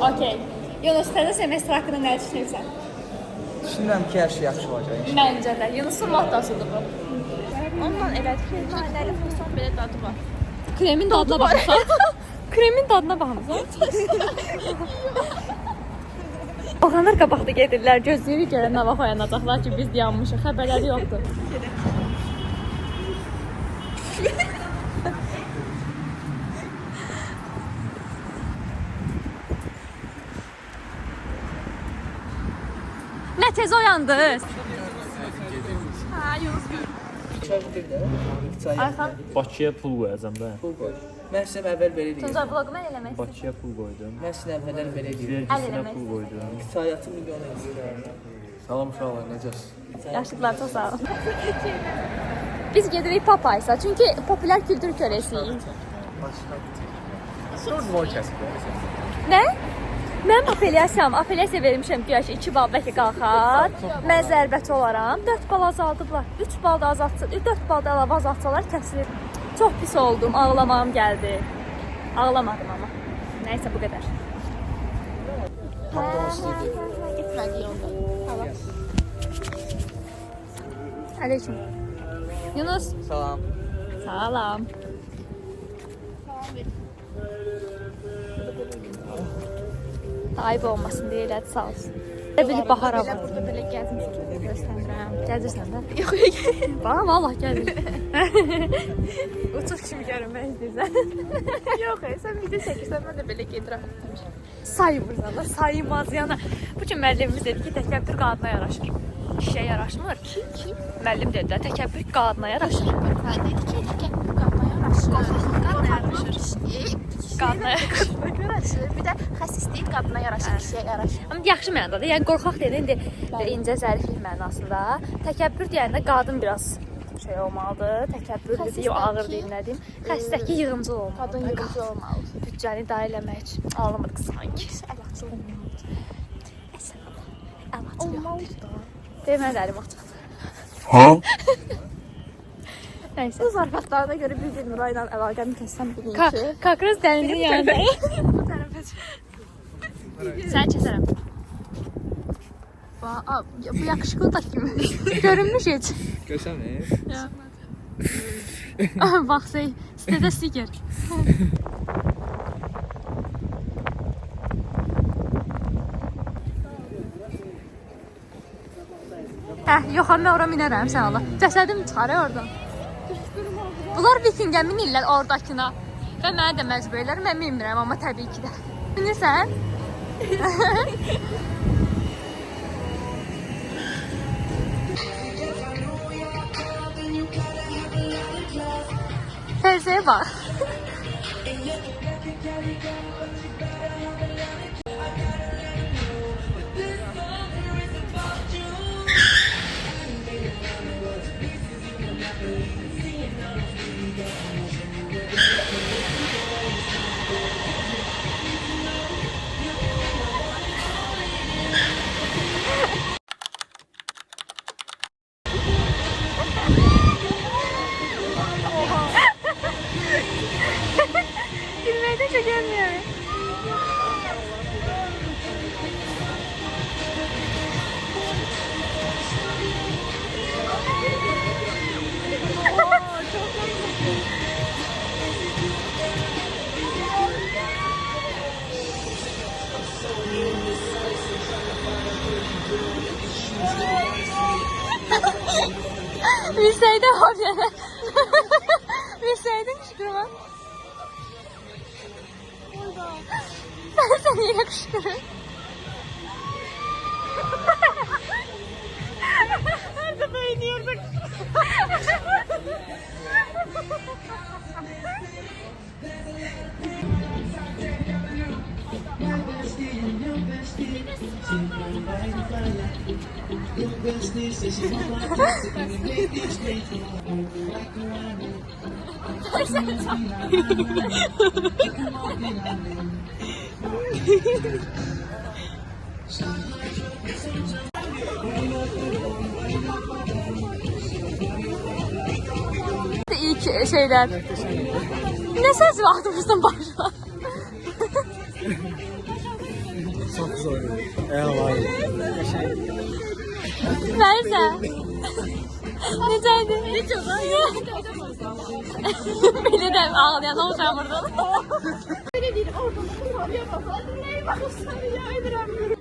Okey. Yunus, təzə semestr haqqında nə düşünürsən? Düşünürəm ki, hər şey yaxşı olacaq. Məncə də. Yunusun mottosıdır bu. Onunla elədik ki, nanəli fason belə dadı var. Kremin dadına baxırsan. Kremin dadına baxırsan. Baxanlar qabaqda gedirlər, gözləyirik gələn nə vaxt oyanacaqlar ki, biz yanmışıq, xəbərləri yoxdur. Nə tez oyandınız? Hə, Yunus görür. Ayxan, Bakıya pul qoyacam da. Pul qoy. Mən sizə əvvəl belə deyirəm. Tuncay vlogu mən eləmək istəyirəm. Bakıya pul qoydum. Mən sizə əvvəllər belə deyirəm. Vergisinə pul qoydum. İqtisadiyyatı milyona istəyirəm. Salam uşaqlar, necəsiz? Yaşlıqlar, çox sağ olun. Biz gedirik Papaysa, çünki popülər kültür körəsiyik. Sorun kəsib. Nə? Mən apelyasiyam. Apelyasiya vermişəm güya ki 2 bal bəlkə qalxar. Mən zərbəçi olaram. 4 bal azaldıblar. 3 bal da azaltsa, 4 bal da əlavə azaltsalar kəsilir. Çox pis oldum. Ağlamağım gəldi. Ağlamadım amma. Nəysə bu qədər. Getmədi yolda. Aleyküm. Yunus. Salam. Salam. Ayıb olmasın deyə elədi, sağ olsun. Bilib bahar hava. Burada belə gəzmişəm, göstərirəm. Gəzirsən də? Yox, Bana vallahi gəlir. Uçuş kimi görünmək istəyirsən. yox, sən video çəkirsən, mən də belə gedirəm. Saymırsan da, saymaz yana. Bu gün müəllimimiz dedi ki, təkəbbür qadına yaraşır. Kişiyə yaraşmır. Kim? Müəllim dedi də, təkəbbür qadına yaraşır. Hə, dedi ki, təkəbbür qadına yaraşır. Qadına yaraşır. Qadına yaraşır. Bir də xəsislik qadına yaraşır, kişiyə yaraşır. Amma yaxşı mənada, yəni qorxaq dedi, indi incə zəriflik mənasında. Təkəbbür deyəndə qadın biraz şey olmalıdır, təkəbbürlü deyim, ağır deyim, nə deyim. Xəstəki yığımcıl olmalıdır. Qadın yığıcı olmalıdır. Büdcəni idarə eləmək üçün ağlamırıq sanki. Əlaqçı olmalıdır. Olmalıdır da. Demə dəlim açıq. Ha? Nəysə. Bu zarafatlarına görə bir gün Nurayla əlaqəmi kəssəm bilin ki. Kakros dəlinin yanında. Bu tərəfə Sən kəsərəm. Bu yakışıklı da kimi. Görünmüş heç. Görsən mi? Bax, sitədə stiker. Yox, mən ora minərəm, sən Allah. Cəsədim çıxar oradan. Bunlar vikingə minirlər oradakına. Və mənə də məcbur elər, mən minmirəm, amma təbii ki də. Minirsən? Fərzəyə bax. Gülməkdən çox gəlmiyorum. Bilseydim oraya. Bilseydim kışkırma. Sen yine kışkırın. Nerede beğeniyorduk? İlk şeyler. Ne ses vardı bizim başına? Necəsə? Necədir? Necə var? Belə də ağlayan olacaq burada. Böyle değil, oradan oraya bakar. Neye bakıyorsun ya? Öldüremiyorum.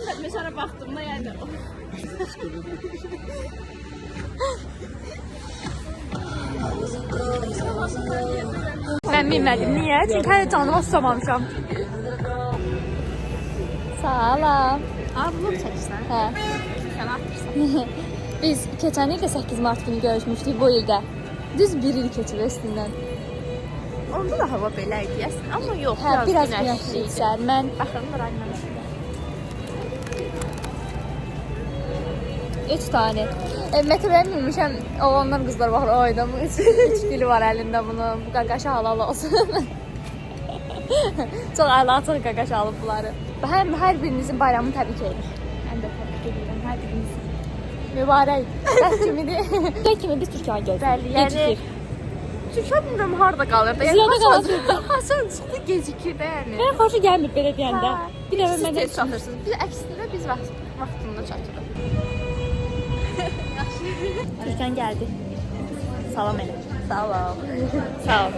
Ben mesela baktığımda yani. Mən bilmədim. Niyə? Çünki hələ canıma susamamışam. Salam. Aa, bunu mu çəkirsən? Hə. Sən atırsan. Biz keçən il də 8 mart günü görüşmüşdük bu ildə. Düz 1 il keçir üstündən. Onda da hava belə idi, yəsən. Amma yox, Hə, biraz günəşli günəşli idi. içər. Mən Baxın, buranın 3 tane. Mətəbəyə bilmişəm, oğlanlar qızlar baxır, o ayda 3 gülü var əlində bunun. Bu qaqaşı halal olsun. Çox əla, çox qaqaş alıb bunları. Hər birinizin bayramını təbrik edir. Mən də təbrik edirəm hər birinizin. Mübarək. Bəs kimidir? Nə kimi biz Türkiyə gözləyirik. Bəli, yəni- Gecikir. Türkiyə bilmirəm harda qalırdı. Ziyada qalır. Hasan çıxdı gecikir də yəni. Mən xoşu gəlmir belə deyəndə. Bir dəfə Siz mənə tez çatırsınız. Biz əksinə biz vaxtında çatırıq. Türkən gəldi. Salam elə. Salam. Sağ ol.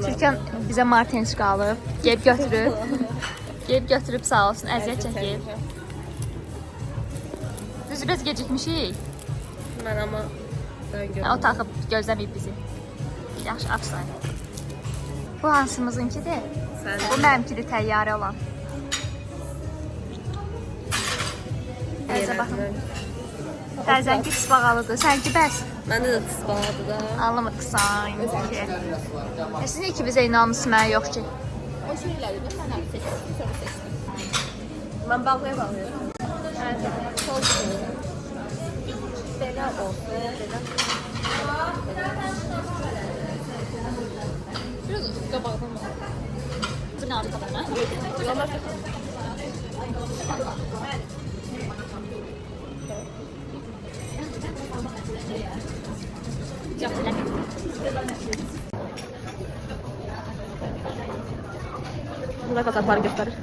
Türkan bizə martençka alıb, gəlib götürüb. Gəlib götürüb sağ olsun, əziyyət çəkib. Biz biraz gecikmişik. Mən amma O taxıb gözləməyib bizi. Yaxşı, afsay. Bu hansımızınkidir? Bu mənimkidir, təyyarə olan. Əzə baxın. Dərzənki pis bağalıdır. Sənki bəs? məndə də tıs bağladı da. Anlamırsan ki. Sizin ikimizə inanmışsınız, mənə yox ki. O şeyləri də mən həm seçdim, sonra seçdim. Mən bağlaya. Evet, sol belə olsun, belə. Biraz qabaqdan mı? Bu nə qabağına? Nuray kasapları göstərir.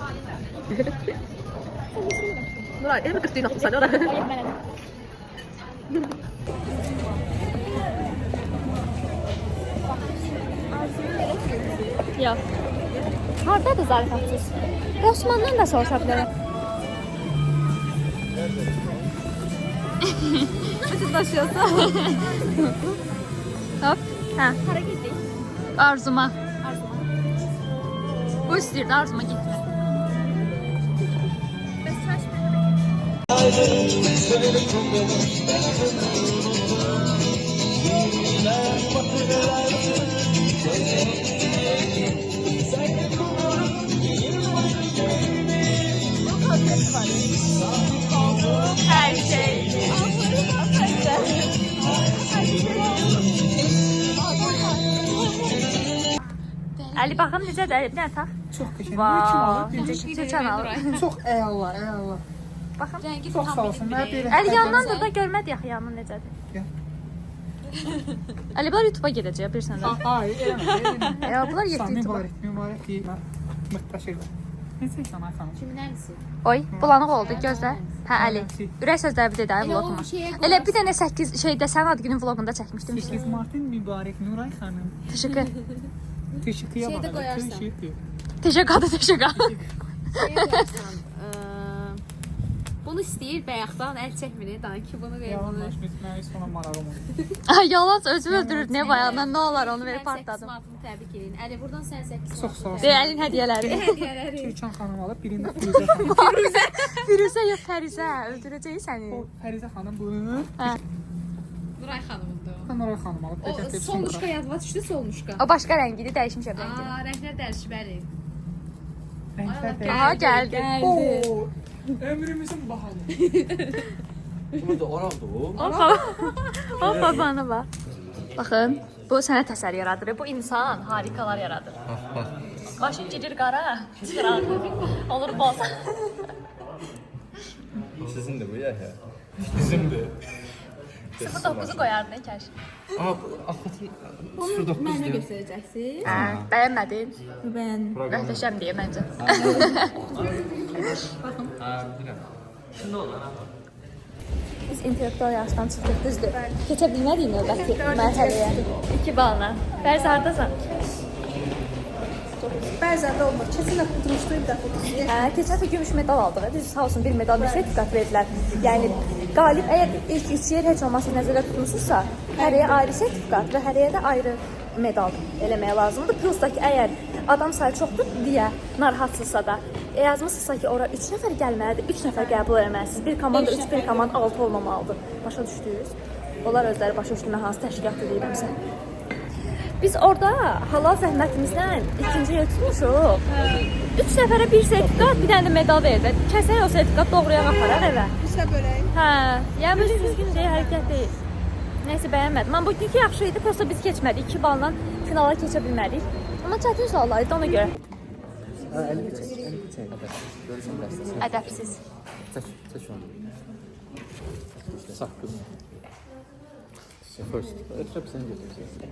Nuray, elmi 40 düğün atmışsan oraya. Yox. Hardadır zarafatsız? Osmandan da soruşa bilərəm. Bütün daşıyorsa. Hop. Hə. Hara getdik? Arzuma. Bu istəyirdi, arzuma getmə. Bəs çaş mənə Hər şey. Əli baxım necədir? Əli bir dənə tax. Çox qəşəng. Vay, necə Türkan alır. Çox əla, əla. Baxın. Çox sağ olsun. Mən belə. Əli yandan dur da görmədi yaxı yanın necədir. Gəl. Əli bunlar YouTube-a gedəcək bilirsən də. Ay, eləmə. Ya bunlar Sən getdi YouTube-a. mübarək deyil. Mütəşəkkir. Necə sən ay xanım? Kimin əlisi? Oy, bulanıq oldu gözlə. Hə Əli. Ürək sözləri bir dedi Əli vloguma. Elə bir dənə 8 şeydə sən ad günün vlogunda çəkmişdim. 8 Martın mübarək Nuray xanım. Təşəkkür. Teşekkür Şeydə bax. qoyarsan. Teşekkür. Təşəkkür. Şey deyirsən, bunu istəyir bayaqdan əl çəkmir, daha ki bunu ver bunu. Yalanlaşmış, mən sonra marağım oldu. Ay yalan özümü öldürür nə bayaqdan nə olar onu verib partladım. Martını təbrik edin. Əli buradan sən 8 Çox sağ olsun. Deyə Əlin hədiyələri. Hədiyələri. Türkan xanım alıb, birində Firuzə xanım. Firuzə yox Fərizə öldürəcək səni. O Fərizə xanım bunu. Hə. Nuray xanımındır. Nuray xanım alıb. O solmuşka yadıma düşdü, solmuşka. O başqa rəngidir, dəyişmişəm rəngini. Aa, rənglər dəyişib bəli. Rənglər Aha gəldi. Oo, ömrümüzün bahalı. Bunu da oraldı o. O babana bax. Baxın, bu sənət əsəri yaradır. Bu insan harikalar yaradır. Başın girir qara, çıxır ağır. Olur boz. Sizindir bu ya. Bizimdir. 09-u qoyardın kəş. Aa, Akbat'ın 09 Mənə diyor. göstərəcəksən. Hə, bəyənmədin? Mən Möhtəşəm deyə məncə. Ha, bilirəm. Şimdi olur ha. Biz intellektual yarışdan çıxdıq, düzdür. Keçə bilmədik növbəti mərhələyə. 2 balla. Fərz hardasan? Bəzən də olmur. Keçən dəfə tutmuşdu, bir dəfə tutmuşdu. Hə, keçən dəfə gümüş medal aldıq. Düz sağ olsun bir medal, bir sertifikat verdilər. Yəni qalib əgər ilk 3 yer heç olmasa nəzərdə tutmusunuzsa, hərəyə ayrı sertifikat və hərəyə də ayrı medal eləmək lazımdır. Plus da ki, əgər adam sayı çoxdur deyə narahatsızsa da, yazmısınızsa ki, ora 3 nəfər gəlməlidir, 3 nəfər qəbul eləməlisiniz. Bir komanda 3, bir komanda 6 olmamalıdır. Başa düşdünüz? Onlar özləri başa düşdü, mən hansı təşkilatda deyirəmsə. Biz orada halal zəhmətimizlə ikinci yer tutmuşuq. 3 nəfərə bir sertifikat, bir dənə də medal verir. Kəsək o sertifikat doğruya aparar evə. Bizə bölək. Hə, yəni düzgün deyil, hərəkət deyil. Nəysə bəyənmədim. Mən bugünkü yaxşı idi, prosta biz keçmədik. 2 balla finala keçə bilmədik. Amma çətin suallar idi ona görə. Əlini çək. Görürsən dəstəsi. Ədəbsiz. Çək onu. İşte saqqız. First. Ötürüb sən götürürsən.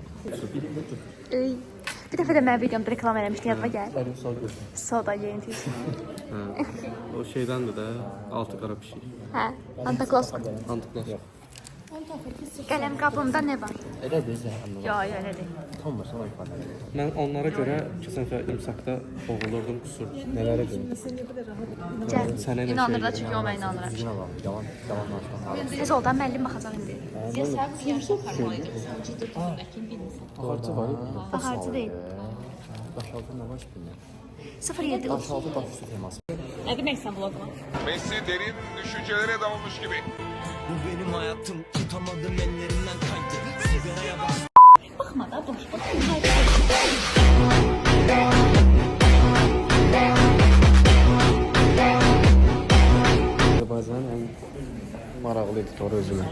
Bir dəfə də mənim videomda reklam eləmişdi, yadıma gəl. Əlim sağ götür. Soda yeyinti. O şeydəndir də, altı qara pişik. Hə, Antaklos. Antıqlar. Qələm qabımda nə var? Elə deyil, anladım. Yo, elə deyil. Tam var, sana ifadə edir. Mən onlara görə keçən dəfə imsaqda boğulurdum, qusurdum. Nələrə görə? Gəl. Sənə nə İnanır da şey? çünki o mən inanıram. Düzgün alalım, yalanlaşma. Tez oldan müəllim baxacaq indi. Baxarcı var. Baxarcı deyil. Daşaltı nə var ki? 07 Daşaltı daş üstü teması. Nə demək sən bloquma? Messi derin düşüncelere dalmış gibi. Bu benim hayatım, tutamadım ellerimden kaydı. Sigaraya bak. Baxma da boş boş. Azərbaycanın ən maraqlı editoru özümə.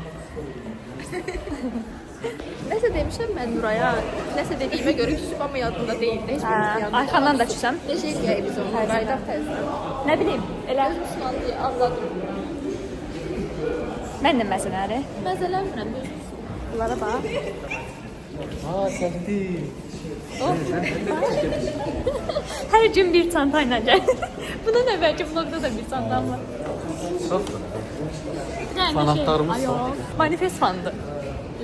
Nəsə demişəm mən Nuraya. Nəsə dediyimə görə küsüb, amma yadımda deyildi. Heç birimiz yadımda. Ayxandan da küsəm. Necə eləyək biz onu? Qaydaq təzdən. Nə bilim, elə Müslümanlıyı anladım. mən də məsələləri. Məzələnmirəm. Bunlara bax. Səhdi. Hər gün bir çanta ilə gəl. Bundan əvvəlki vlogda da bir çantam var. Çoxdur. Yəni Fanatlarımız şey, var. Manifest fandı.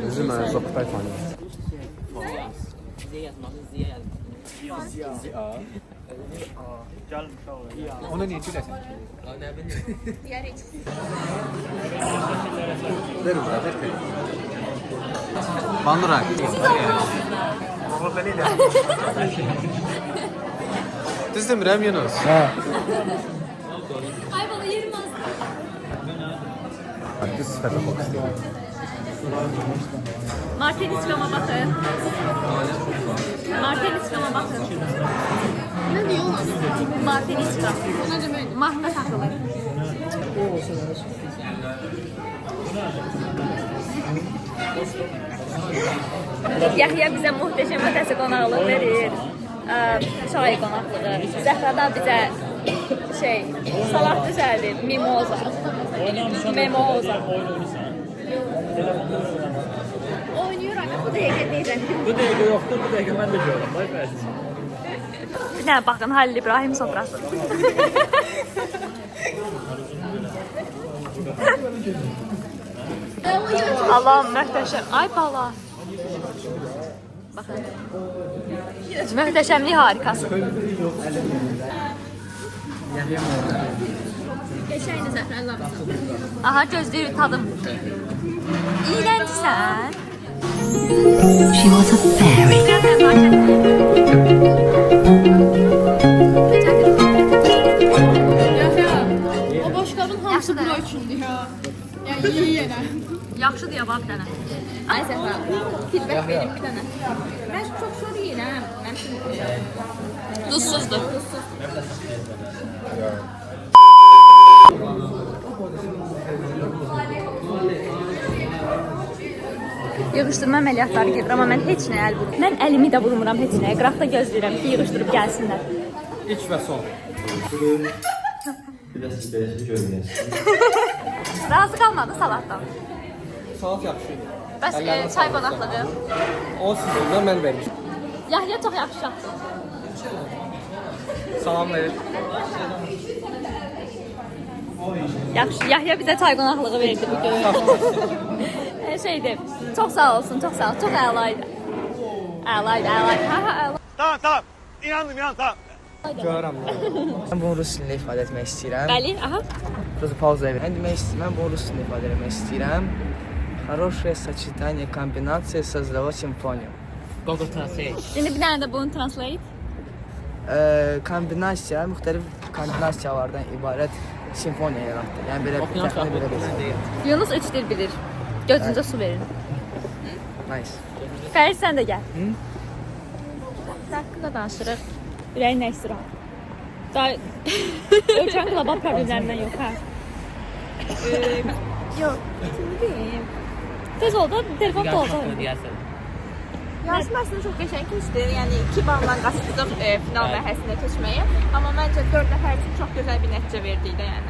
Özüm mən Zoktay fanıyım. Ona niyə güləsən ki? Ver uza, ver teli. Bandurak. Düz demirəm Yunus. Ay bala yerim az. Düz sifətə bax istəyirəm. Marteniskama baxın. Marteniskama baxın. Nə deyir ona? Marteniska. Ona demək. Mahnı taxılır. Yahya bizə muhteşem ötəsi qonaqlıq verir. Çay qonaqlığı. Zəhra bizə salat düzəldi. Mimoza. Mimoza. Oynuyorum. Bu dəqiqə deyəcəm. Bu dəqiqə yoxdur, bu dəqiqə mən də görürəm. Vay be. Bir dənə baxın Halil İbrahim sofrası. Allah'ım möhtəşəm. Ay bala. Baxın. Möhtəşəmlik harikası. Geçəyini zəfərləmişəm. Aha gözləyir tadım. İğrəncsən. She was a fairy. O boşqabın hamısı bura üçündür ya. Yəni yeyənə. Yaxşı deyə bax bir dənə. Ay Zəhra, feedback verim bir dənə. Mən çox şor yeyirəm. Mən şimdi Duzsuzdur. Yığışdırma əməliyyatları gedir, amma mən heç nəyə əl vurmuram. Mən əlimi də vurmuram heç nəyə. Qıraqda gözləyirəm ki, yığışdırıb gəlsinlər. İlk və son. Razı qalmadın salatdan. Salat yaxşı idi. Bəs çay qonaqlığı. O sizdən mən vermişdim. Yahya çox yaxşı şahdır. Salam verir. Yaxşı, Yahya bizə çay qonaqlığı verdi bu gün. Şeydir, çox sağ olsun, çox sağ ol. Çox əlaydı. Əlaydı. Ha, Tamam. İnandım tamam. Ben bunu rus dilində ifadə etmək istəyirəm. bəli, aha. Просто pauzaya verin. Demək istəyirəm, mən bunu rus dilində ifadə etmək istəyirəm. Хорошее сочетание комбинации создало симфонию. Google Translate. İndi bir dənə də bunu translate. Kombinasiya, müxtəlif kombinasiyalardan ibarət simfoniya yaratdı. Yəni belə Oxuyan uşaq belə bu deyil. Yunus 3 dil bilir. Gözünüzə su verin. Nice. Fərid sən də gəl. Haqqında danışırıq. Ürəyin nə istəyir? Daha ölkənin qlobal problemlərindən yox, hə? Yox, şimdi deyim. Tez oldu, telefon doldu. Deyərsən. Yarışma əslində çox qəşəng keçdi. Yəni 2 balla qaçdıq final mərhələsinə keçməyə. Amma məncə 4 nəfər üçün çox gözəl bir nəticə verdik də yəni.